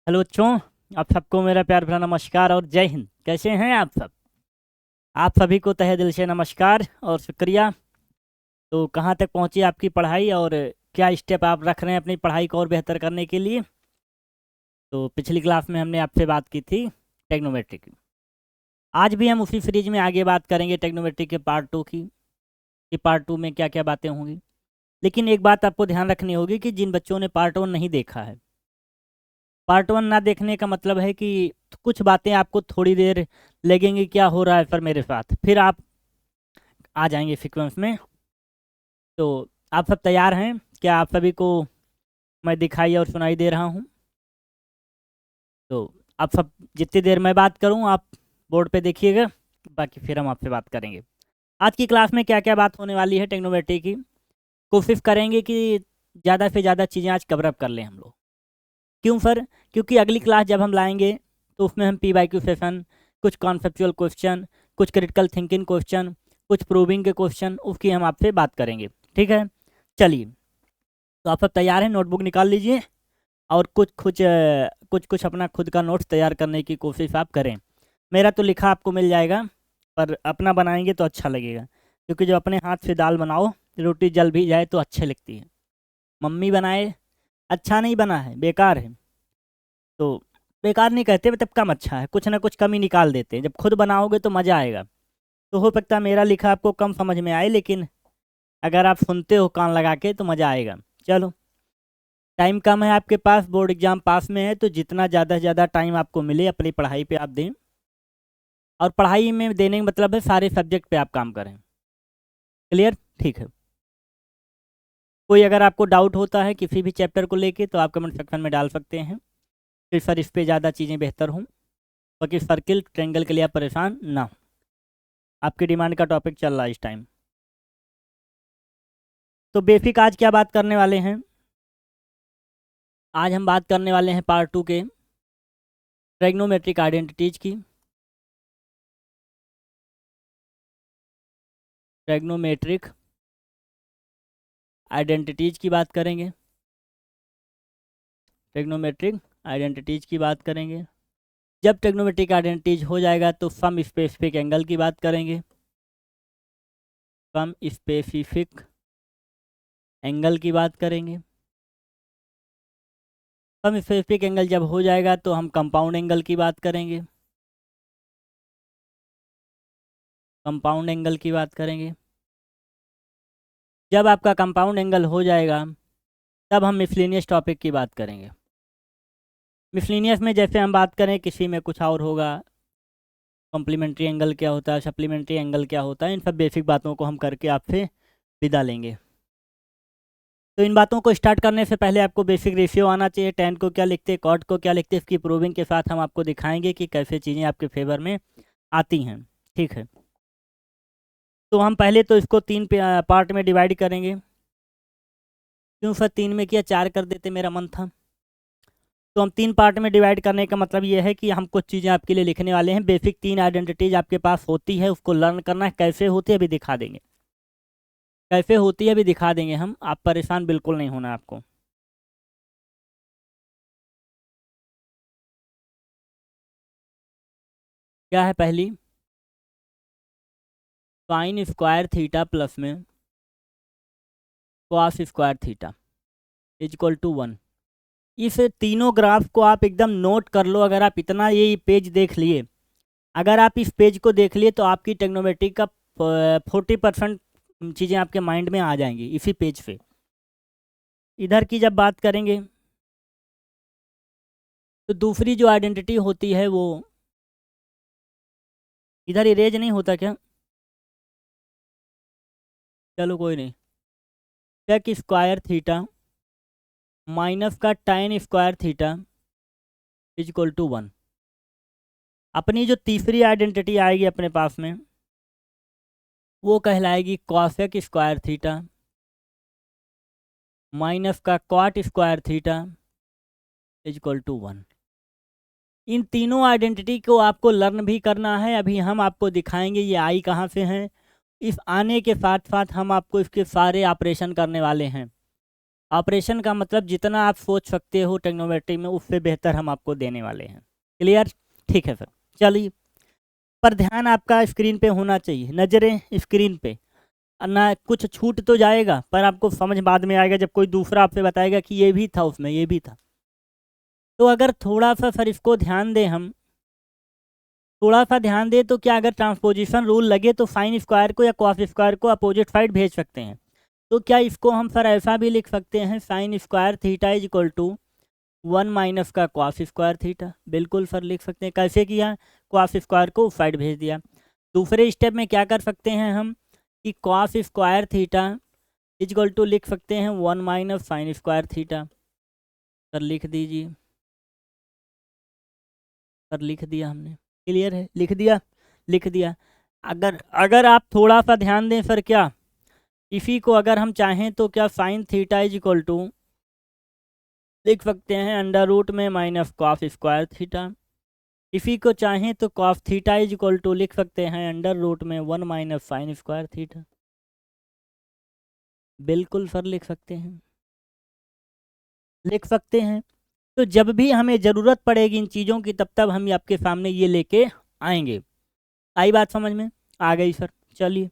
Hello बच्चों। आप सबको मेरा प्यार भरा नमस्कार और जय हिंद। कैसे हैं आप सब? आप सभी को तहे दिल से नमस्कार और शुक्रिया। तो कहाँ तक पहुँची आपकी पढ़ाई और क्या स्टेप आप रख रहे हैं अपनी पढ़ाई को और बेहतर करने के लिए? तो पिछली क्लास में हमने आपसे बात की थी टेक्नोमेट्री की। आज भी हम उसी सीरीज में आगे बात करेंगे टेक्नोमेट्री के पार्ट 2 की, कि पार्ट 2 में क्या क्या बातें होंगी। लेकिन एक बात आपको ध्यान रखनी होगी कि जिन बच्चों ने पार्ट 1 नहीं देखा है, पार्ट 1 ना देखने का मतलब है कि कुछ बातें आपको थोड़ी देर लगेंगी क्या हो रहा है सर मेरे साथ, फिर आप आ जाएंगे सीक्वेंस में। तो आप सब तैयार हैं? क्या आप सभी को मैं दिखाई और सुनाई दे रहा हूँ? तो आप सब जितनी देर मैं बात करूँ आप बोर्ड पे देखिएगा, बाकी फिर हम आपसे बात करेंगे। आज की क्लास में क्या क्या बात होने वाली है टेक्नोमेट्री की, कोशिश करेंगे कि ज़्यादा से ज़्यादा चीज़ें आज कवर अप कर लें हम लोग। क्यों सर? क्योंकि अगली क्लास जब हम लाएंगे तो उसमें हम PYQ सेशन, कुछ कॉन्सेप्चुअल क्वेश्चन, कुछ क्रिटिकल थिंकिंग क्वेश्चन, कुछ प्रूविंग के क्वेश्चन, उसकी हम आपसे बात करेंगे। ठीक है, चलिए। तो आप सब तैयार हैं? नोटबुक निकाल लीजिए और कुछ अपना खुद का नोट्स तैयार करने की कोशिश आप करें। मेरा तो लिखा आपको मिल जाएगा, पर अपना बनाएंगे तो अच्छा लगेगा, क्योंकि जो अपने हाथ से दाल बनाओ, रोटी जल भी जाए तो अच्छे लगती है। मम्मी बनाए अच्छा नहीं बना है, बेकार है। तो बेकार नहीं कहते, मतलब कम अच्छा है, कुछ ना कुछ कमी निकाल देते हैं। जब खुद बनाओगे तो मज़ा आएगा। तो हो सकता है मेरा लिखा आपको कम समझ में आए, लेकिन अगर आप सुनते हो कान लगा के तो मज़ा आएगा। चलो, टाइम कम है आपके पास, बोर्ड एग्जाम पास में है, तो जितना ज़्यादा से ज़्यादा टाइम आपको मिले अपनी पढ़ाई पे आप दें। और पढ़ाई में देने का मतलब है सारे सब्जेक्ट पे आप काम करें। क्लियर? ठीक है। कोई अगर आपको डाउट होता है किसी भी चैप्टर को लेके तो आप कमेंट सेक्शन में डाल सकते हैं, फिर सर इस पे ज़्यादा चीज़ें बेहतर हों, बाकी सर्किल ट्रेंगल के लिए आप परेशान ना हो। आपकी डिमांड का टॉपिक चल रहा है इस टाइम। तो बेसिक आज क्या बात करने वाले हैं? आज हम बात करने वाले हैं पार्ट 2 के ट्रिग्नोमेट्रिक आइडेंटिटीज की। ट्रिग्नोमेट्रिक आइडेंटिटीज की बात करेंगे। ट्रिग्नोमेट्रिक आइडेंटिटीज की बात करेंगे। जब ट्रिग्नोमेट्रिक आइडेंटिटीज हो जाएगा तो सम स्पेसिफिक एंगल की बात करेंगे। सम स्पेसिफिक एंगल की बात करेंगे। सम स्पेसिफिक एंगल जब हो जाएगा तो हम कंपाउंड एंगल की बात करेंगे। कंपाउंड एंगल की बात करेंगे। जब आपका कंपाउंड एंगल हो जाएगा तब हम मिसलेनियस टॉपिक की बात करेंगे। मिसलेनियस में जैसे हम बात करें किसी में कुछ और होगा, कॉम्प्लीमेंट्री एंगल क्या होता है, सप्लीमेंट्री एंगल क्या होता है, इन सब बेसिक बातों को हम करके आपसे विदा लेंगे। तो इन बातों को स्टार्ट करने से पहले आपको बेसिक रेशियो आना चाहिए। टेन को क्या लिखते हैं, कॉट को क्या लिखते हैं, इसकी प्रूविंग के साथ हम आपको दिखाएंगे कि कैसे चीज़ें आपके फेवर में आती हैं। ठीक है, तो हम पहले तो इसको 3 पार्ट में डिवाइड करेंगे। क्यों सर 3 में किया, 4 कर देते, मेरा मन था। तो हम 3 पार्ट में डिवाइड करने का मतलब ये है कि हम कुछ चीज़ें आपके लिए लिखने वाले हैं। बेसिक 3 आइडेंटिटीज आपके पास होती है, उसको लर्न करना है। कैसे होती है अभी दिखा देंगे, कैसे होती है अभी दिखा देंगे हम। आप परेशान बिल्कुल नहीं होना आपको। क्या है पहली? साइन स्क्वायर थीटा प्लस में cos square theta is equal to 1। इस तीनों ग्राफ को आप एकदम नोट कर लो। अगर आप इतना ये पेज देख लिए, अगर आप इस पेज को देख लिए तो आपकी टेक्नोमेट्री का 40% चीज़ें आपके माइंड में आ जाएंगी इसी पेज पे। इधर की जब बात करेंगे तो दूसरी जो आइडेंटिटी होती है वो, इधर इरेज नहीं होता क्या? चलो कोई नहीं। टेक स्क्वायर थीटा माइनस का tan square theta is equal to 1। अपनी जो तीसरी आइडेंटिटी आएगी अपने पास में वो कहलाएगी कॉसेक स्क्वायर थीटा माइनस का cot square theta is equal to 1। इन तीनों आइडेंटिटी को आपको लर्न भी करना है। अभी हम आपको दिखाएंगे ये आई कहाँ से हैं। इस आने के साथ साथ हम आपको इसके सारे ऑपरेशन करने वाले हैं। ऑपरेशन का मतलब जितना आप सोच सकते हो ट्रिग्नोमेट्री में उससे बेहतर हम आपको देने वाले हैं। क्लियर? ठीक है सर, चलिए। पर ध्यान आपका स्क्रीन पे होना चाहिए, नज़रें स्क्रीन पे, ना कुछ छूट तो जाएगा पर आपको समझ बाद में आएगा जब कोई दूसरा आपसे बताएगा कि ये भी था उसमें, ये भी था। तो अगर थोड़ा सा सर इसको ध्यान दें, हम थोड़ा सा ध्यान दें तो क्या अगर ट्रांसपोजिशन रूल लगे तो साइन स्क्वायर को या कॉस स्क्वायर को अपोजिट साइड भेज सकते हैं। तो क्या इसको हम सर ऐसा भी लिख सकते हैं, sine square theta is equal to 1 minus का कॉस स्क्वायर थीटा? बिल्कुल सर लिख सकते हैं। कैसे किया? कॉस स्क्वायर को उस साइड भेज दिया। दूसरे स्टेप में क्या कर सकते हैं हम कि cos square theta is equal to लिख सकते हैं 1 minus sine square theta. Sir लिख दीजिए। सर लिख दिया हमने, क्लियर है? लिख दिया, लिख दिया। अगर अगर आप थोड़ा सा ध्यान दें सर, क्या इसी को अगर हम चाहें तो क्या sine theta is equal to लिख सकते हैं अंडर रूट में माइनस कॉस स्क्वायर थीटा। इसी को चाहें तो cos theta is equal to लिख सकते हैं अंडर रूट में 1 माइनस साइन स्क्वायर थीटा। बिल्कुल सर लिख सकते हैं, लिख सकते हैं। तो जब भी हमें ज़रूरत पड़ेगी इन चीज़ों की तब तब हम आपके सामने ये लेके आएंगे। आई बात समझ में? आ गई सर, चलिए।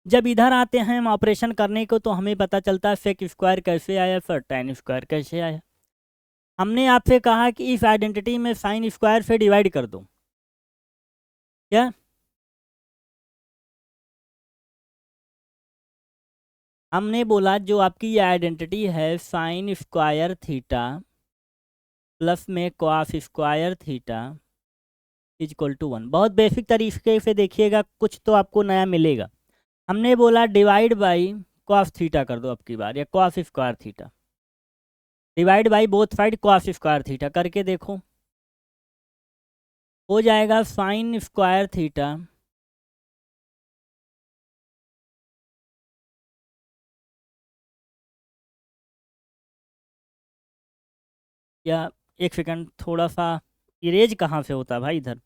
जब इधर आते हैं हम ऑपरेशन करने को तो हमें पता चलता है सेक स्क्वायर कैसे आया सर, tan स्क्वायर कैसे आया। हमने आपसे कहा कि इस आइडेंटिटी में साइन स्क्वायर से डिवाइड कर दो। क्या हमने बोला? जो आपकी ये आइडेंटिटी है साइन स्क्वायर थीटा प्लस में cos square theta is equal to 1। बहुत बेसिक तरीके से देखिएगा, कुछ तो आपको नया मिलेगा। हमने बोला डिवाइड बाई कॉस थीटा कर दो अब की बार, या cos square theta. Divide by both side cos square theta करके देखो, हो जाएगा साइन स्क्वायर थीटा या एक सेकंड, थोड़ा सा इरेज कहाँ से होता है भाई इधर?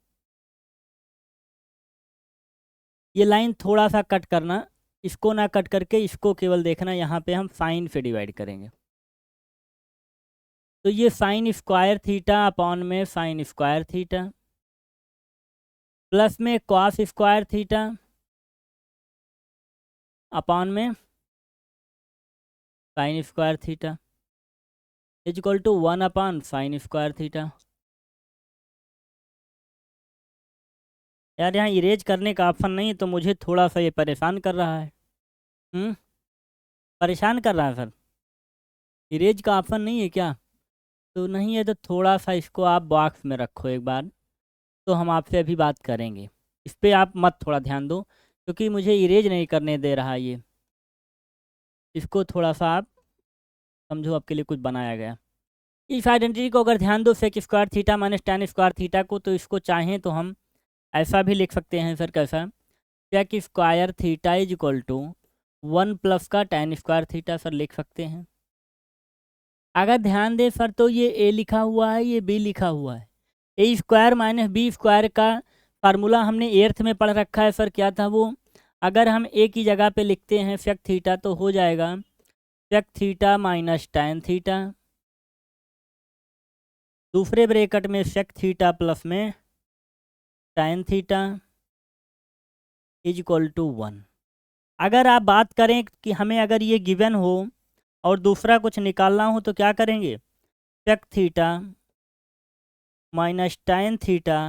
ये लाइन थोड़ा सा कट करना, इसको ना कट करके इसको केवल देखना, यहाँ पे हम साइन से डिवाइड करेंगे। तो ये साइन स्क्वायर थीटा अपॉन में साइन स्क्वायर थीटा प्लस में कॉस स्क्वायर थीटा अपॉन में sine square theta is equal to 1 upon sine square theta. यार यहाँ इरेज करने का ऑप्शन नहीं है तो मुझे थोड़ा सा ये परेशान कर रहा है। परेशान कर रहा है सर, इरेज का ऑप्शन नहीं है क्या? तो नहीं है तो थोड़ा सा इसको आप बॉक्स में रखो एक बार, तो हम आपसे अभी बात करेंगे। इस पर आप मत थोड़ा ध्यान दो क्योंकि मुझे इरेज नहीं करने दे रहा ये। इसको थोड़ा सा आप समझो, आपके लिए कुछ बनाया गया। इस आइडेंटिटी को अगर ध्यान दो sec square theta minus tan square theta को, तो इसको चाहें तो हम ऐसा भी लिख सकते हैं सर। कैसा? Sec square theta is equal to 1 plus का tan स्क्वायर थीटा सर लिख सकते हैं। अगर ध्यान दें सर तो ये a लिखा हुआ है, ये b लिखा हुआ है। ए स्क्वायर माइनस बी स्क्वायर का फार्मूला हमने 8th में पढ़ रखा है सर। क्या था वो? अगर हम a की जगह पे लिखते हैं सेक थीटा तो हो जाएगा sec theta minus tan theta, दूसरे ब्रैकेट में सेक थीटा प्लस में tan theta is equal to 1। अगर आप बात करें कि हमें अगर ये गिवन हो और दूसरा कुछ निकालना हो तो क्या करेंगे? Sec theta minus tan theta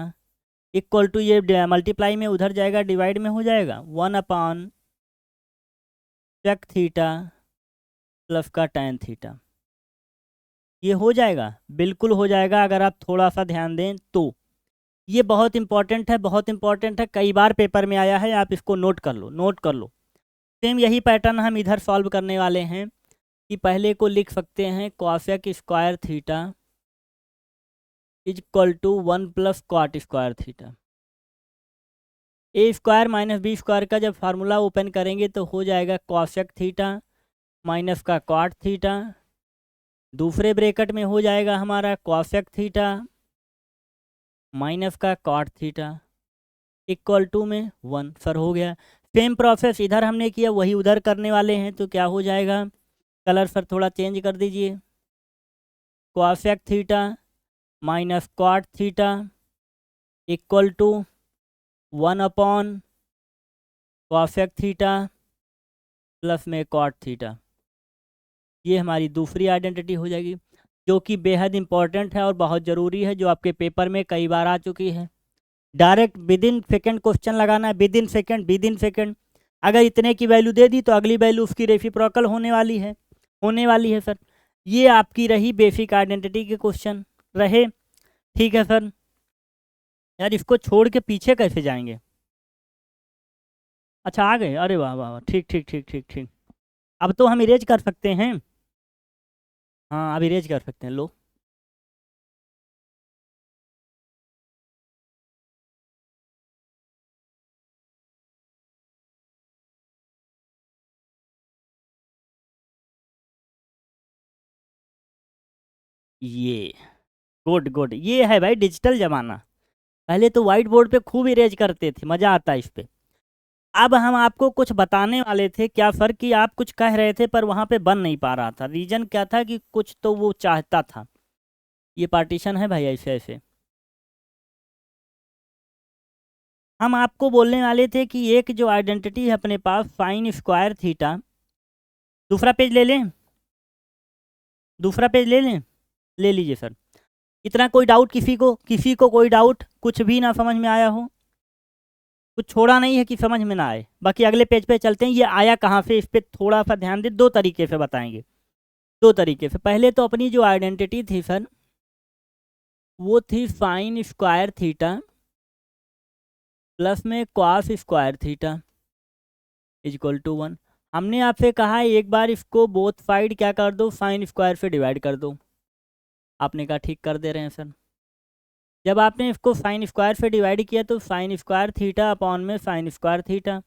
equal to, ये मल्टीप्लाई में उधर जाएगा, डिवाइड में हो जाएगा 1 अपॉन सेक थीटा प्लस का tan थीटा। ये हो जाएगा, बिल्कुल हो जाएगा अगर आप थोड़ा सा ध्यान दें तो। ये बहुत इंपॉर्टेंट है, बहुत इंपॉर्टेंट है, कई बार पेपर में आया है, आप इसको नोट कर लो, नोट कर लो। सेम यही पैटर्न हम इधर सॉल्व करने वाले हैं कि पहले को लिख सकते हैं cosec square theta is equal to 1 plus cot square theta. A square minus B square का जब फार्मूला ओपन करेंगे तो हो जाएगा कॉसेक थीटा माइनस का कॉट थीटा, दूसरे ब्रैकेट में हो जाएगा हमारा कॉसेक थीटा माइनस का कॉट थीटा इक्वल टू में 1। सर हो गया। सेम प्रोसेस इधर हमने किया वही उधर करने वाले हैं, तो क्या हो जाएगा कलर सर थोड़ा चेंज कर दीजिए। Cosec theta minus cot theta equal to 1 cosec theta plus में कॉट थीटा। ये हमारी दूसरी आइडेंटिटी हो जाएगी, जो कि बेहद इंपॉर्टेंट है और बहुत ज़रूरी है, जो आपके पेपर में कई बार आ चुकी है। Direct with in second question लगाना है, विद इन सेकेंड। अगर इतने की वैल्यू दे दी तो अगली वैल्यू उसकी रेसिप्रोकल होने वाली है सर। ये आपकी रही बेसिक आइडेंटिटी के क्वेश्चन रहे। ठीक है सर। यार इसको छोड़ के पीछे कैसे जाएंगे? अच्छा आ गए, अरे वाह वाह वाह, ठीक ठीक ठीक ठीक ठीक। अब तो हम इरेज कर सकते हैं। हाँ अब इरेज कर सकते हैं, लो। ये गुड गुड, ये है भाई डिजिटल जमाना। पहले तो व्हाइट बोर्ड पे खूब इरेज करते थे, मज़ा आता है इस पे। अब हम आपको कुछ बताने वाले थे, क्या सर कि आप कुछ कह रहे थे पर वहाँ पे बन नहीं पा रहा था। रीज़न क्या था कि कुछ तो वो चाहता था। ये पार्टीशन है भाई, ऐसे ऐसे। हम आपको बोलने वाले थे कि एक जो आइडेंटिटी है अपने पास साइन स्क्वायर थीटा। दूसरा पेज ले लें, दूसरा पेज ले लें, ले लीजिए सर। इतना कोई डाउट किसी को कोई डाउट कुछ भी ना समझ में आया हो? कुछ छोड़ा नहीं है कि समझ में ना आए? बाकी अगले पेज पे चलते हैं। ये आया कहाँ से, इस पर थोड़ा सा ध्यान दे। दो तरीके से बताएंगे, दो तरीके से। पहले तो अपनी जो आइडेंटिटी थी सर, वो थी साइन स्क्वायर थीटा प्लस में cos square theta equal to 1। हमने आपसे कहा है एक बार इसको बोथ साइड क्या कर दो, साइन स्क्वायर से डिवाइड कर दो। आपने कहा ठीक कर दे रहे हैं सर। जब आपने इसको साइन स्क्वायर से डिवाइड किया तो साइन स्क्वायर थीटा अपॉन में साइन स्क्वायर थीटा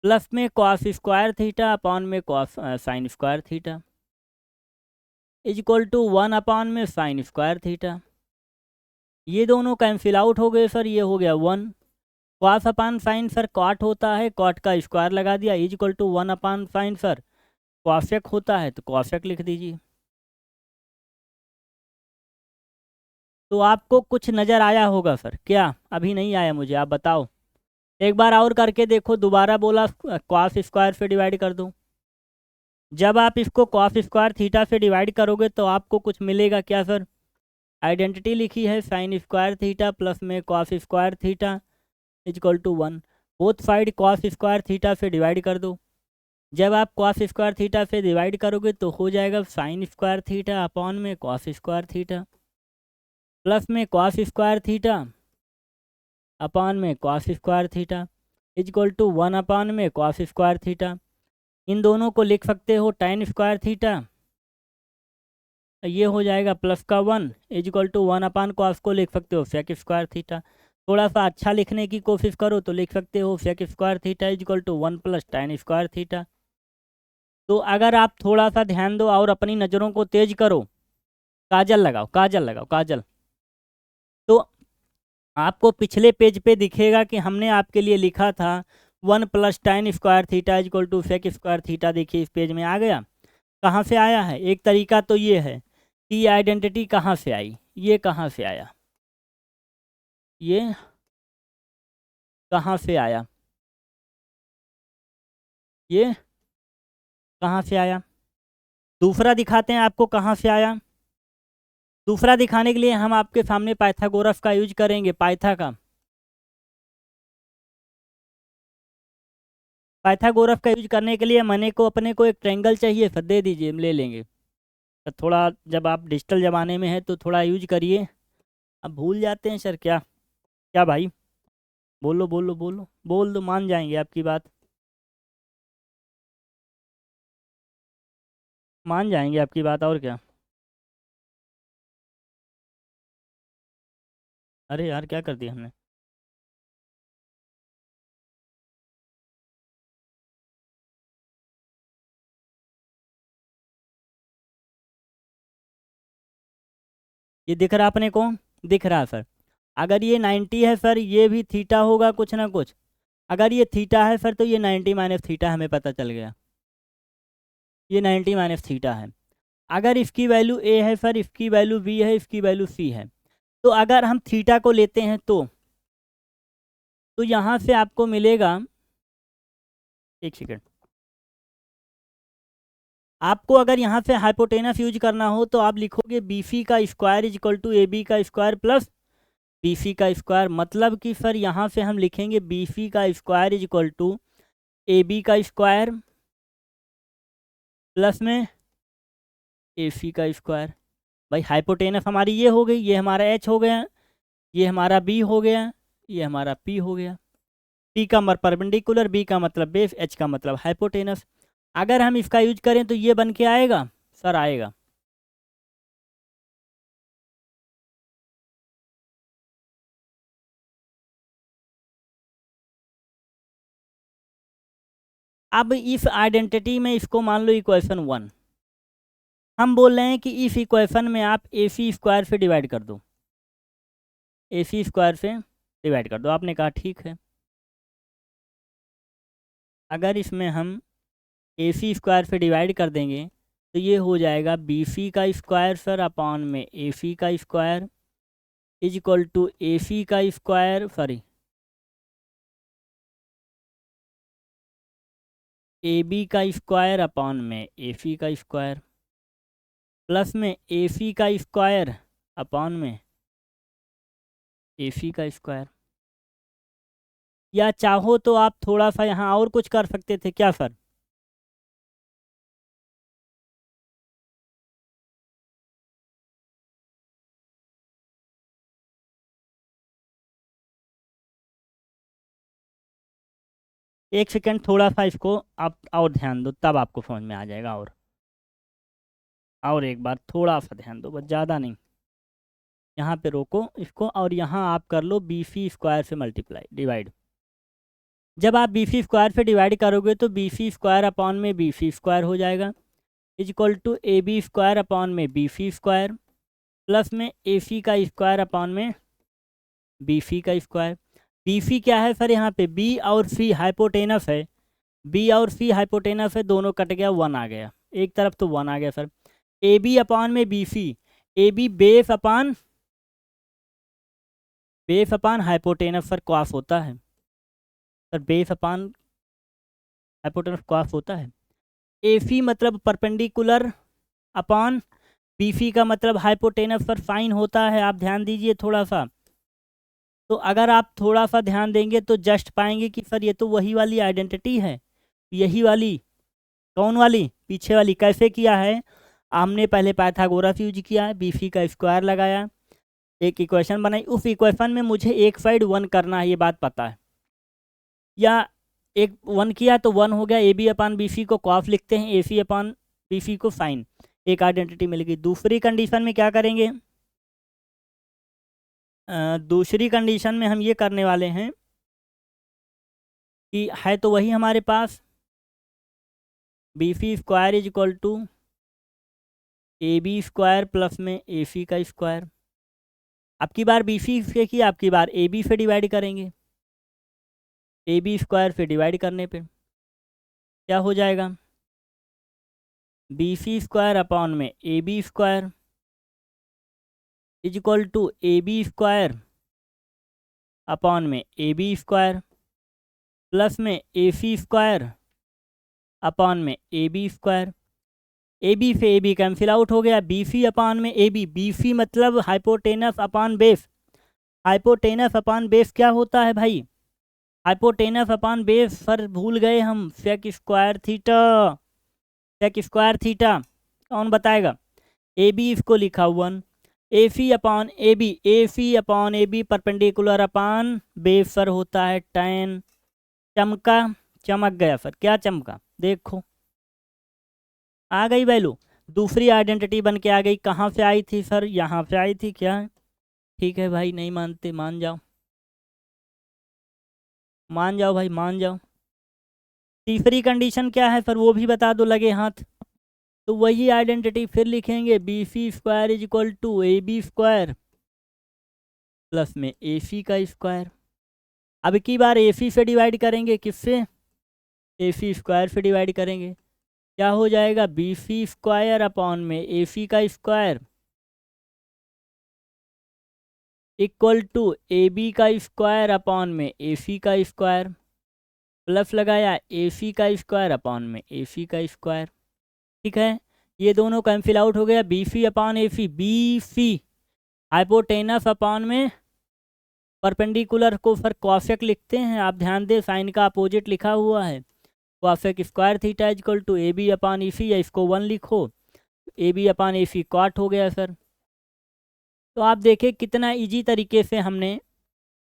प्लस में कॉस स्क्वायर थीटा अपॉन में cos sine square theta is equal to 1 upon में साइन स्क्वायर थीटा। ये दोनों कैंसिल आउट हो गए सर, ये हो गया 1। Cos upon sine sir cot होता है, कॉट का स्क्वायर लगा दिया, is equal to 1 upon sine sir cosec होता है, तो कॉसेक लिख दीजिए। तो आपको कुछ नज़र आया होगा सर, क्या अभी नहीं आया मुझे आप बताओ? एक बार और करके देखो, दोबारा बोला कॉस स्क्वायर से डिवाइड कर दो। जब आप इसको कॉस स्क्वायर थीटा से डिवाइड करोगे तो आपको कुछ मिलेगा क्या सर? आइडेंटिटी लिखी है साइन स्क्वायर थीटा प्लस में cos square theta equal to 1। Both side cos square theta से डिवाइड कर दो। जब आप कॉस स्क्वायर थीटा से डिवाइड करोगे तो हो जाएगा साइन स्क्वायर थीटा अपॉन में कॉस स्क्वायर थीटा प्लस में कॉस स्क्वायर थीटा अपॉन में cos square theta equal to 1 upon में कॉस स्क्वायर थीटा। इन दोनों को लिख सकते हो टेन स्क्वायर थीटा, ये हो जाएगा प्लस का 1 इक्वल टू 1 अपॉन कॉस को लिख सकते हो सेक स्क्वायर थीटा। थोड़ा सा अच्छा लिखने की कोशिश करो तो लिख सकते हो sec square theta equal to 1 plus tan square theta. तो अगर आप थोड़ा सा ध्यान दो और अपनी नज़रों को तेज करो, काजल लगाओ, काजल लगाओ, काजल, तो आपको पिछले पेज पे दिखेगा कि हमने आपके लिए लिखा था 1 plus tan square theta equal to sec square theta. देखिए इस पेज में आ गया। कहाँ से आया है? एक तरीका तो ये है कि ये आइडेंटिटी कहाँ से आई, ये कहाँ से आया, ये कहाँ से आया, ये कहाँ से आया। दूसरा दिखाते हैं आपको कहाँ से आया। दूसरा दिखाने के लिए हम आपके सामने पाइथागोरस का यूज करेंगे, पाइथागोरस का यूज करने के लिए मने को अपने को एक ट्रायंगल चाहिए, फिर दे दीजिए, ले लेंगे। तो थोड़ा जब आप डिजिटल ज़माने में हैं तो थोड़ा यूज करिए। अब भूल जाते हैं सर, क्या क्या भाई? बोलो बोलो बोलो, बोल दो, मान जाएंगे आपकी बात, मान जाएंगे आपकी बात, और क्या। अरे यार क्या कर दिया हमने? ये दिख रहा अपने को? दिख रहा सर। अगर ये 90 है सर, ये भी थीटा होगा कुछ ना कुछ। अगर ये थीटा है सर तो ये 90 माइनस थीटा हमें पता चल गया। ये 90 माइनस थीटा है। अगर इसकी वैल्यू ए है सर, इसकी वैल्यू बी है, इसकी वैल्यू सी है, तो अगर हम थीटा को लेते हैं तो यहाँ से आपको मिलेगा, एक सेकेंड, आपको अगर यहाँ से हाइपोटेनस यूज करना हो तो आप लिखोगे बी सी का square is equal to A B का स्क्वायर प्लस बी सी का स्क्वायर। मतलब कि सर यहाँ से हम लिखेंगे बी सी का square is equal to A B का स्क्वायर प्लस में ए सी का स्क्वायर। भाई हाइपोटेनस हमारी ये हो गई, ये हमारा एच हो गया, ये हमारा बी हो गया, ये हमारा पी हो गया। पी का मतलब परपेंडिकुलर, बी का मतलब बेस, एच का मतलब हाइपोटेनस। अगर हम इसका यूज करें तो ये बन के आएगा सर, आएगा अब इस आइडेंटिटी में इसको मान लो इक्वेशन 1, हम बोल रहे हैं कि इस इक्वेशन में आप ए सी स्क्वायर से डिवाइड कर दो, ए सी स्क्वायर से डिवाइड कर दो। आपने कहा ठीक है। अगर इसमें हम ए सी स्क्वायर से डिवाइड कर देंगे तो ये हो जाएगा बी सी का स्क्वायर सर अपॉन में ए सी का square is equal to A C का स्क्वायर, सॉरी ए बी का स्क्वायर अपॉन में ए सी का स्क्वायर प्लस में ए सी का स्क्वायर अपॉन में ए सी का स्क्वायर। या चाहो तो आप थोड़ा सा यहाँ और कुछ कर सकते थे क्या सर? एक सेकेंड, थोड़ा सा इसको आप और ध्यान दो, तब आपको समझ में आ जाएगा। और एक बार थोड़ा सा ध्यान दो, बस ज़्यादा नहीं। यहाँ पे रोको इसको और यहाँ आप कर लो बी सी स्क्वायर से मल्टीप्लाई डिवाइड। जब आप बी सी स्क्वायर से डिवाइड करोगे तो बी सी स्क्वायर अपॉन में बी सी स्क्वायर हो जाएगा is equal to A B square upon में बी सी स्क्वायर प्लस में ए सी का स्क्वायर अपॉन में बी सी का स्क्वायर। बी सी क्या है सर? यहाँ पे बी और सी हाइपोटेनस है, बी और सी हाइपोटेनस है, दोनों कट गया, 1 आ गया, एक तरफ तो 1 आ गया सर। ए बी अपॉन में B C, A B base upon hypotenuse sir cross होता है sir, base upon hypotenuse cross होता है। ए सी मतलब परपेंडिकुलर अपान बी सी का मतलब हाइपोटेनस सर साइन होता है। आप ध्यान दीजिए थोड़ा सा, तो अगर आप थोड़ा सा ध्यान देंगे तो जस्ट पाएंगे कि सर ये तो वही वाली आइडेंटिटी है, यही वाली। कौन वाली? पीछे वाली। कैसे किया है? हमने पहले पाइथागोरस यूज किया है, बी सी का स्क्वायर लगाया, एक इक्वेशन बनाई, उस इक्वेशन में मुझे एक साइड 1 करना है, ये बात पता है। या एक 1 किया तो 1 हो गया, ए बी अपान बी सी को कॉस लिखते हैं, ए सी अपान बी सी को साइन, एक आइडेंटिटी मिल गई। दूसरी कंडीशन में क्या करेंगे? दूसरी कंडीशन में हम ये करने वाले हैं कि है तो वही हमारे पास B C square is equal to A B square plus में ए सी का स्क्वायर। अब की बार बी सी से किया, अब की बार ए बी से डिवाइड करेंगे, ए बी स्क्वायर से डिवाइड करने पे क्या हो जाएगा? बी सी स्क्वायर अपॉन में A B square is equal to A B square upon में ए बी स्क्वायर प्लस में ए सी स्क्वायर अपॉन में A B square. A B से ए बी कैंसिल आउट हो गया, B C upon में A B, B C मतलब hypotenuse upon base. Hypotenuse upon base क्या होता है भाई? हाइपोटेनस अपॉन बेस सर भूल गए हम, sec square theta, sec square theta. कौन बताएगा? ए बी इसको लिखा 1, A C upon A B, A C upon A B perpendicular upon base sir होता है tan। चमका, चमक गया सर, क्या चमका? देखो आ गई वैल्यू, दूसरी आइडेंटिटी बन के आ गई। कहाँ से आई थी सर? यहाँ से आई थी क्या? ठीक है भाई, नहीं मानते मान जाओ, मान जाओ भाई, मान जाओ। तीसरी कंडीशन क्या है सर? वो भी बता दो लगे हाथ। तो वही आइडेंटिटी फिर लिखेंगे, B C square is equal to A B square plus में ए सी का स्क्वायर। अब की बार ए सी से डिवाइड करेंगे, किससे? ए सी स्क्वायर से डिवाइड करेंगे, क्या हो जाएगा, बी सी स्क्वायर अपॉन में ए सी का square equal to A B का स्क्वायर अपॉन में ए सी का स्क्वायर, प्लस लगाया ए सी का स्क्वायर अपॉन में ए सी का स्क्वायर। ठीक है, ये दोनों कैंसिल आउट हो गया, B C upon A C, B C hypotenuse upon में परपेंडिकुलर को फिर कॉसेक लिखते हैं, आप ध्यान दें साइन का अपोजिट लिखा हुआ है, cosec square theta equal to A B upon A C, या इसको 1 लिखो, A B upon A C cot हो गया सर। तो आप देखें कितना इजी तरीके से हमने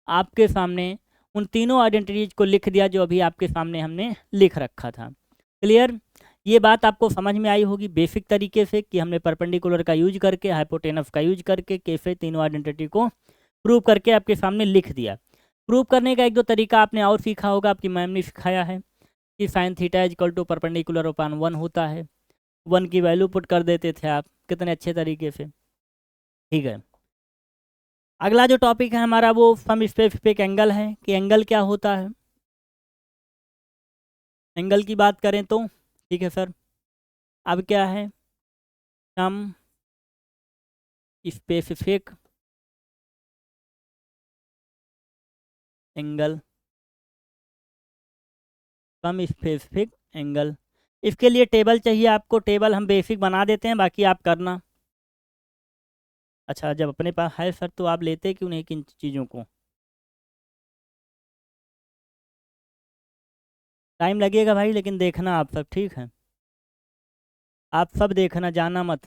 आपके सामने उन तीनों आइडेंटिटीज को लिख दिया जो अभी आपके सामने हमने लिख रखा था। क्लियर, ये बात आपको समझ में आई होगी बेसिक तरीके से कि हमने परपेंडिकुलर का यूज करके, हाइपोटेनस का यूज करके कैसे तीनों आइडेंटिटी को प्रूव करके आपके सामने लिख दिया। प्रूव करने का एक दो तरीका आपने और सीखा होगा, आपकी मैम ने सिखाया है कि sine theta is equal to perpendicular upon 1 होता है, 1 की वैल्यू पुट कर देते थे आप, कितने अच्छे तरीके से। ठीक है, अगला जो टॉपिक है हमारा वो सम स्पेसिफिक एंगल है कि एंगल क्या होता है। एंगल की बात करें तो ठीक है सर, अब क्या है, some specific angle, some specific angle, इसके लिए टेबल चाहिए आपको, टेबल हम बेसिक बना देते हैं, बाकी आप करना। अच्छा, जब अपने पास है सर तो आप लेते क्यों नहीं किन चीज़ों को, टाइम लगेगा भाई, लेकिन देखना आप सब, ठीक है, आप सब देखना, जाना मत,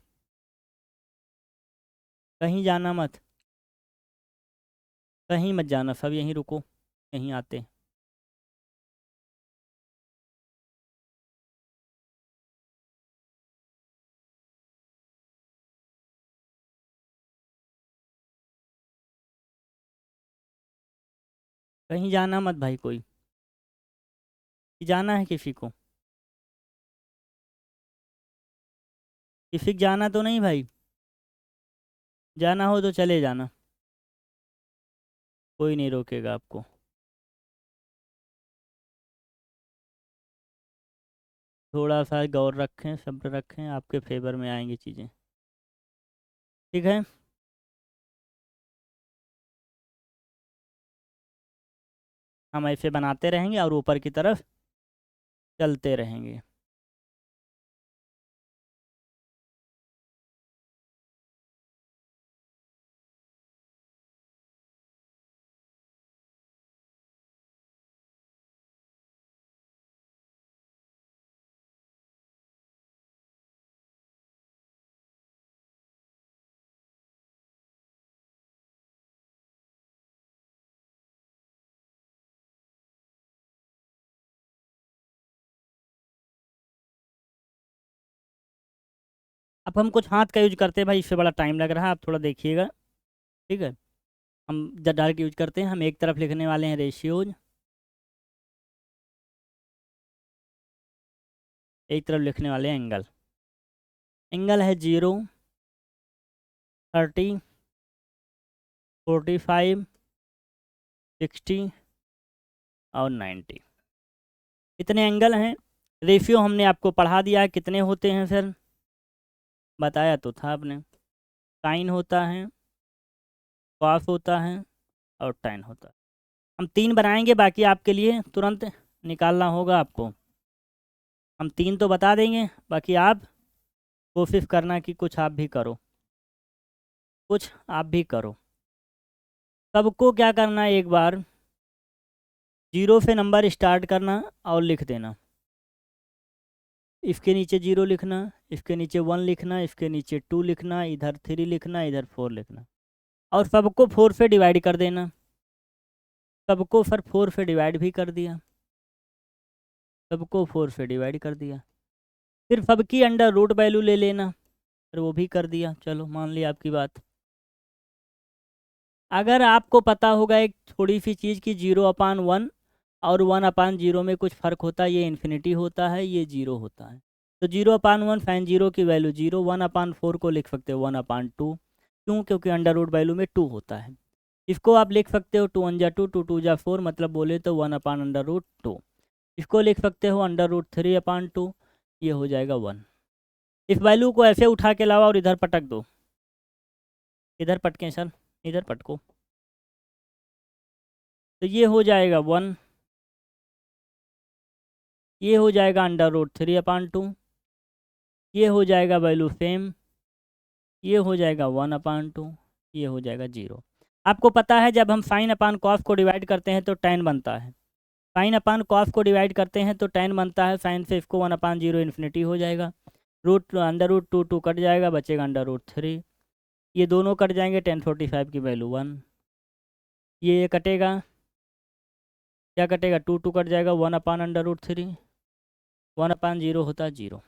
कहीं जाना मत, कहीं मत जाना, सब यहीं रुको, यहीं आते। कहीं जाना मत भाई, कोई जाना है किसी को, किसी को जाना तो नहीं भाई, जाना हो तो चले जाना, कोई नहीं रोकेगा आपको। थोड़ा सा गौर रखें, सब्र रखें, आपके फेवर में आएंगी चीज़ें। ठीक है, हम ऐसे बनाते रहेंगे और ऊपर की तरफ चलते रहेंगे। अब हम कुछ हाथ का यूज करते हैं भाई, इससे बड़ा टाइम लग रहा है, आप थोड़ा देखिएगा। ठीक है, हम जब डायरेक्ट यूज करते हैं, हम एक तरफ लिखने वाले हैं रेशियोज, एक तरफ लिखने वाले हैं एंगल। एंगल है 0, 30, 45, 60 और 90, इतने एंगल हैं। रेशियो हमने आपको पढ़ा दिया है, कितने होते हैं सर, बताया तो था आपने, साइन होता है, कॉस होता है और tan होता है। हम 3 बनाएंगे, बाकी आपके लिए तुरंत निकालना होगा आपको, हम 3 तो बता देंगे, बाकी आप कोशिश करना कि कुछ आप भी करो, कुछ आप भी करो। सबको क्या करना है, एक बार 0 से नंबर स्टार्ट करना और लिख देना, इसके नीचे 0 लिखना, इसके नीचे 1 लिखना, इसके नीचे 2 लिखना, इधर 3 लिखना, इधर 4 लिखना, और सबको 4 से डिवाइड कर देना। सबको फिर 4 से डिवाइड भी कर दिया, सबको 4 से डिवाइड कर दिया, फिर सबकी अंडर रूट वैल्यू ले लेना, फिर वो भी कर दिया, चलो मान लिया आपकी बात। अगर आपको पता होगा एक थोड़ी सी चीज़ की 0/1 और 1/0 में कुछ फ़र्क होता है, ये इन्फिनिटी होता है, ये 0 होता है, तो 0/1 साइन 0 की वैल्यू 0, 1/4 को लिख सकते हो 1/2, क्यों, क्योंकि अंडर रूट वैल्यू में 2 होता है। इसको आप लिख सकते हो 2 1 जा 2, 2 2 जा 4, मतलब बोले तो 1/√2। इसको लिख सकते हो अंडर रूट 3/2, ये हो जाएगा 1। इस वैल्यू को ऐसे उठा के लाओ और इधर पटक दो। इधर पटकें सर, इधर पटको, तो ये हो जाएगा 1, ये हो जाएगा √3/2, ये हो जाएगा वैल्यू सेम, ये हो जाएगा 1/2, ये हो जाएगा 0। आपको पता है जब हम साइन अपान कॉस को डिवाइड करते हैं तो tan बनता है, साइन अपान कॉस को डिवाइड करते हैं तो tan बनता है, साइन से इसको 1/0 इन्फिनिटी हो जाएगा, √2 कट जाएगा, बचेगा √3, ये दोनों कट जाएंगे, tan 45 की वैल्यू 1, ये कटेगा, क्या कटेगा, 2 कट जाएगा, 1/√3, 1/0 होता है 0।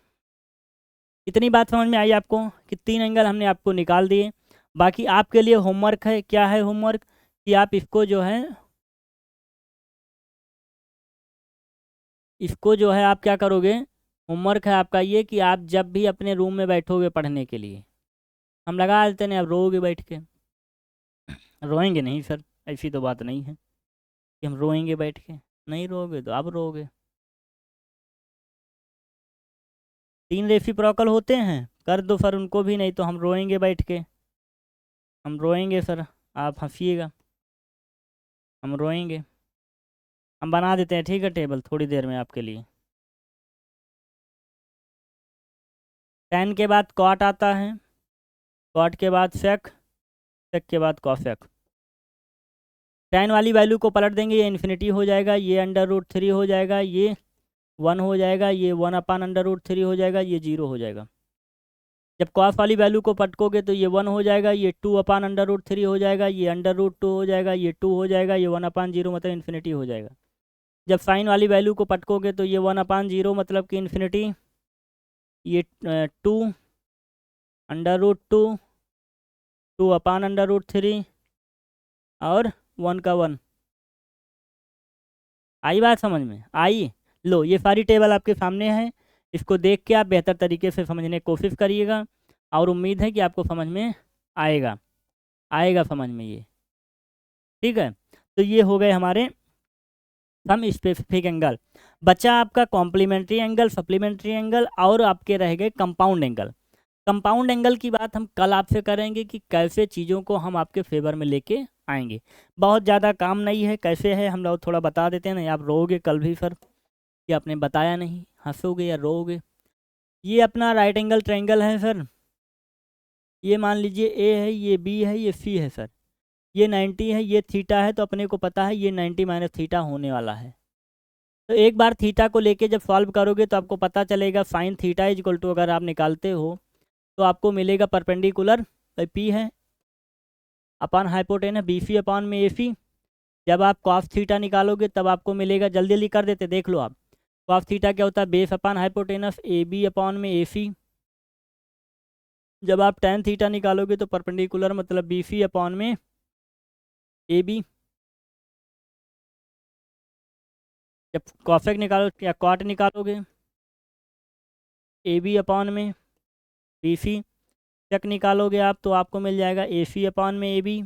इतनी बात समझ में आई आपको कि 3 एंगल हमने आपको निकाल दिए। बाकी आपके लिए होमवर्क है, क्या है होमवर्क, कि आप इसको जो है आप क्या करोगे, होमवर्क है आपका ये कि आप जब भी अपने रूम में बैठोगे पढ़ने के लिए, हम लगा देते हैं, आप रोओगे बैठ के, रोएंगे नहीं सर, ऐसी तो बात नहीं है कि हम रोएंगे बैठ के, नहीं रोओगे तो आप रोओगे। 3 रेसिप्रोकल होते हैं, कर दो सर उनको भी, नहीं तो हम रोएंगे बैठ के, हम रोएंगे सर, आप हंसिएगा, हम रोएंगे। हम बना देते हैं, ठीक है, टेबल थोड़ी देर में आपके लिए। tan के बाद cot आता है, cot के बाद sec, sec के बाद cosec। tan वाली वैल्यू को पलट देंगे, ये इन्फिनिटी हो जाएगा, ये √3 हो जाएगा, ये 1 हो जाएगा, ये 1/√3 हो जाएगा, ये 0 हो जाएगा। जब cos वाली वैल्यू को पटकोगे तो ये 1 हो जाएगा, ये 2/√3 हो जाएगा, ये √2 हो जाएगा, ये 2 हो जाएगा, ये 1/0 मतलब इन्फिनिटी हो जाएगा। जब साइन वाली वैल्यू को पटकोगे तो ये 1/0 मतलब कि इन्फिनिटी, ये 2 √2, 2/√3 और 1 का 1। आई बात समझ में आई? लो ये सारी टेबल आपके सामने है, इसको देख के आप बेहतर तरीके से समझने की कोशिश करिएगा, और उम्मीद है कि आपको समझ में आएगा, आएगा समझ में ये, ठीक है। तो ये हो गए हमारे सम स्पेसिफिक एंगल। बचा आपका कॉम्प्लीमेंट्री एंगल, सप्लीमेंट्री एंगल, और आपके रह गए कंपाउंड एंगल। कंपाउंड एंगल की बात हम कल आपसे करेंगे कि कैसे चीज़ों को हम आपके फेवर में लेके आएंगे। बहुत ज़्यादा काम नहीं है, कैसे है हम लोग थोड़ा बता देते हैं, नहीं आप रोओगे कल भी सर कि आपने बताया नहीं, हंसोगे या रोओगे। ये अपना राइट एंगल ट्रायंगल है सर, ये मान लीजिए ए है, ये बी है, ये सी है सर, ये 90 है, ये थीटा है, तो अपने को पता है ये 90 माइनस थीटा होने वाला है। तो एक बार थीटा को लेके जब सॉल्व करोगे तो आपको पता चलेगा sine theta is equal to, अगर आप निकालते हो तो आपको मिलेगा परपेंडिकुलर पी है अपान हाइपोटेनस बी सी अपान में ए सी। जब आप कॉस थीटा निकालोगे तब आपको मिलेगा, जल्दी जल्दी कर देते देख लो आप, कॉस थीटा क्या होता है, base upon hypotenuse A B upon में ए सी। जब आप tan थीटा निकालोगे तो परपेंडिकुलर मतलब बी सी अपान में ए बी। जब कॉसेक निकालो या कॉट निकालोगे ए बी अपान में बी सी। सेक निकालोगे आप तो आपको मिल जाएगा ए सी अपान में ए बी।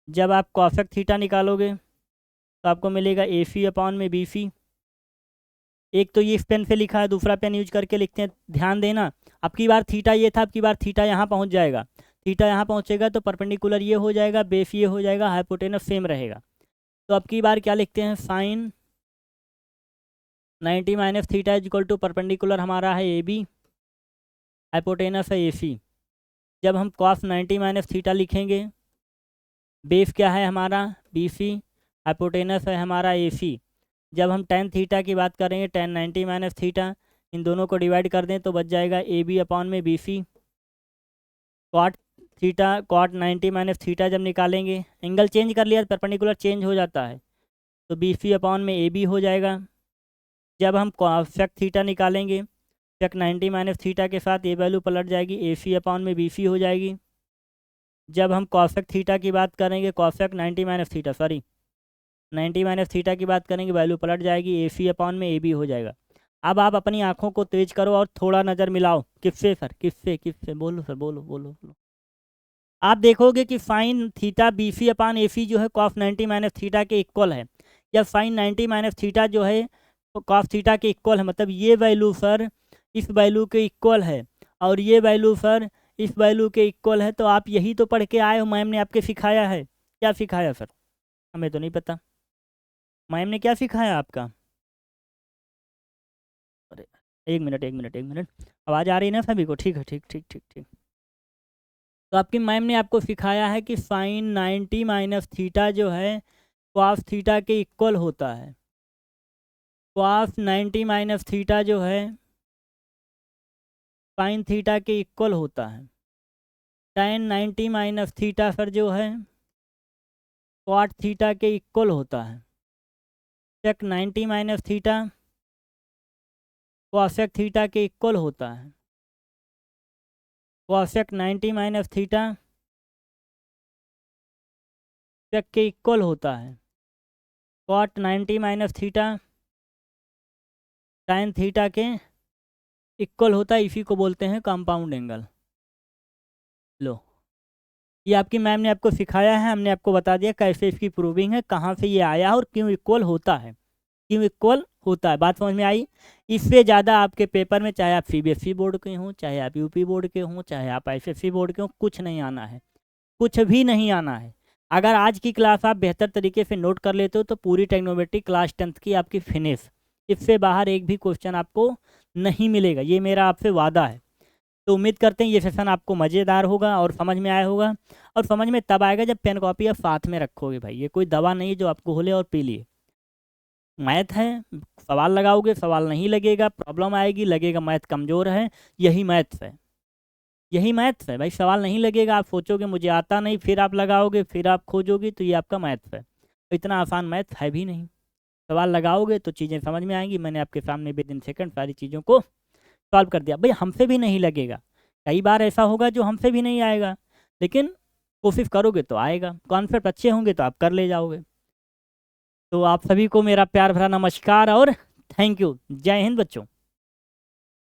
जब आप कॉसेक थीटा निकालोगे तो आपको मिलेगा ए सी अपान में बी सी। एक तो ये इस पेन से लिखा है, दूसरा पेन यूज करके लिखते हैं, ध्यान देना। अब की बार थीटा ये था, अब की बार थीटा यहाँ पहुँच जाएगा, थीटा यहाँ पहुँचेगा तो परपेंडिकुलर ये हो जाएगा, बेस ये हो जाएगा, हाइपोटेनस सेम रहेगा। तो अब की बार क्या लिखते हैं, sine 90 minus theta is equal to perpendicular हमारा है ए बी, हाइपोटेनस है ए सी। जब हम कॉस 90 माइनस थीटा लिखेंगे, बेस क्या है हमारा बी सी, हाइपोटेनस है हमारा ए सी। जब हम tan थीटा की बात करेंगे, tan 90 माइनस थीटा, इन दोनों को डिवाइड कर दें तो बच जाएगा ए बी अपान में B C. Cot theta, cot 90 minus theta जब निकालेंगे, एंगल चेंज कर लिया, परपेंडिकुलर चेंज हो जाता है, तो बी सी अपान में ए बी हो जाएगा। जब हम सेक थीटा निकालेंगे, सेक 90 माइनस थीटा के साथ ये वैल्यू पलट जाएगी, ए सी अपान में बी सी हो जाएगी। जब हम कॉसेक थीटा की बात करेंगे, cosec 90 minus theta, sorry 90 minus theta की बात करेंगे, वैल्यू पलट जाएगी, ए सी अपान में ए बी हो जाएगा। अब आप अपनी आंखों को तेज करो और थोड़ा नज़र मिलाओ, किससे सर, किससे किससे, बोलो सर, बोलो बोलो बोलो। आप देखोगे कि साइन थीटा बी सी अपान ए सी जो है कॉस 90 माइनस थीटा के इक्वल है, या साइन 90 माइनस थीटा जो है तो कॉस थीटा के इक्वल है, मतलब ये वैल्यू सर इस वैल्यू के इक्वल है और ये वैल्यू सर इस वैल्यू के इक्वल है। तो आप यही तो पढ़ के आए हो, मैम ने आपके सिखाया है। क्या सिखाया सर? हमें तो नहीं पता मैम ने क्या सिखाया आपका। अरे एक मिनट एक मिनट एक मिनट, आवाज़ आ रही है ना सभी को? ठीक है, ठीक ठीक ठीक ठीक। तो आपकी मैम ने आपको सिखाया है कि साइन 90 माइनस थीटा जो है कॉस थीटा के इक्वल होता है। कॉस 90 माइनस थीटा जो है साइन थीटा के इक्वल होता है। tan 90 माइनस थीटा सर जो है कॉट थीटा के इक्वल होता है। सेक 90 माइनस थीटा कॉसेक थीटा के इक्वल होता है। कॉसेक 90 माइनस थीटा सेक के इक्वल होता है। Cot 90 minus theta sine theta के इक्वल होता है। इसी को बोलते हैं कंपाउंड एंगल। लो, ये आपकी मैम ने आपको सिखाया है, हमने आपको बता दिया कैसे इसकी प्रूविंग है, कहाँ से ये आया और क्यों इक्वल होता है, क्यों इक्वल होता है। बात समझ में आई? इससे ज़्यादा आपके पेपर में, चाहे आप सीबीएसई बोर्ड के हों, चाहे आप यूपी बोर्ड के हों, चाहे आप एसएससी बोर्ड के हों, कुछ नहीं आना है, कुछ भी नहीं आना है। अगर आज की क्लास आप बेहतर तरीके से नोट कर लेते हो तो पूरी ट्रिग्नोमेट्री क्लास 10th की आपकी फिनिश। इससे बाहर एक भी क्वेश्चन आपको नहीं मिलेगा, ये मेरा आपसे वादा है। तो उम्मीद करते हैं ये सेशन आपको मज़ेदार होगा और समझ में आया होगा। और समझ में तब आएगा जब पेन कॉपी आप साथ में रखोगे। भाई ये कोई दवा नहीं जो आपको खोले और पी लिए। मैथ है, सवाल लगाओगे, सवाल नहीं लगेगा, प्रॉब्लम आएगी, लगेगा मैथ कमज़ोर है। यही मैथ्स है, यही मैथ्स है भाई। सवाल नहीं लगेगा, आप सोचोगे मुझे आता नहीं, फिर आप लगाओगे, फिर आप खोजोगे, तो ये आपका मैथ्स है। इतना आसान मैथ्स है भी नहीं। सवाल लगाओगे तो चीज़ें समझ में आएंगी। मैंने आपके सामने विद इन सेकंड सारी चीज़ों को सॉल्व कर दिया। भाई हमसे भी नहीं लगेगा, कई बार ऐसा होगा जो हमसे भी नहीं आएगा, लेकिन कोशिश करोगे तो आएगा। कॉन्सेप्ट अच्छे होंगे तो आप कर ले जाओगे। तो आप सभी को मेरा प्यार भरा नमस्कार और थैंक यू। जय हिंद बच्चों।